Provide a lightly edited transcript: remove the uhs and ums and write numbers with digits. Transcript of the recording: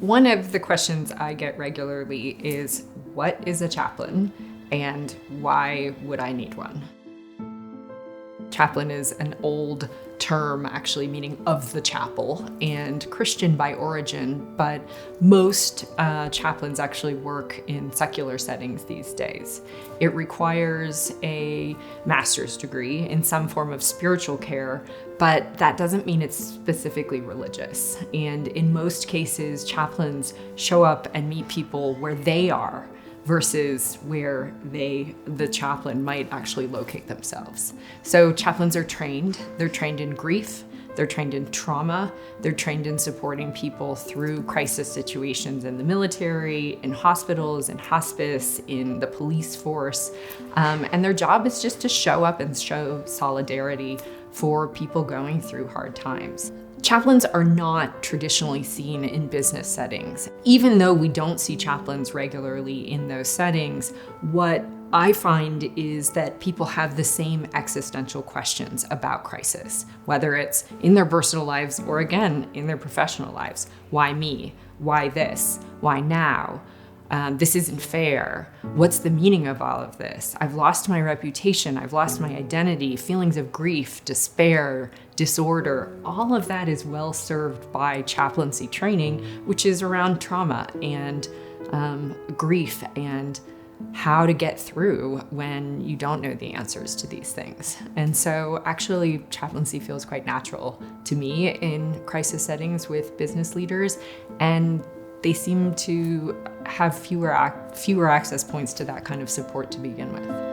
One of the questions I get regularly is, what is a chaplain and why would I need one? Chaplain is an old term, actually meaning of the chapel, and Christian by origin, but most chaplains actually work in secular settings these days. It requires a master's degree in some form of spiritual care, but that doesn't mean it's specifically religious. And in most cases, chaplains show up and meet people where they are versus where the chaplain might actually locate themselves. So chaplains are trained. They're trained in grief. They're trained in trauma. They're trained in supporting people through crisis situations in the military, in hospitals, in hospice, in the police force. And their job is just to show up and show solidarity for people going through hard times. Chaplains are not traditionally seen in business settings. Even though we don't see chaplains regularly in those settings, what I find is that people have the same existential questions about crisis, whether it's in their personal lives or, again, in their professional lives. Why me? Why this? Why now? This isn't fair. What's the meaning of all of this? I've lost my reputation. I've lost my identity. Feelings of grief, despair, disorder. All of that is well served by chaplaincy training, which is around trauma and grief and how to get through when you don't know the answers to these things. And so actually chaplaincy feels quite natural to me in crisis settings with business leaders, and they seem to have fewer access points to that kind of support to begin with.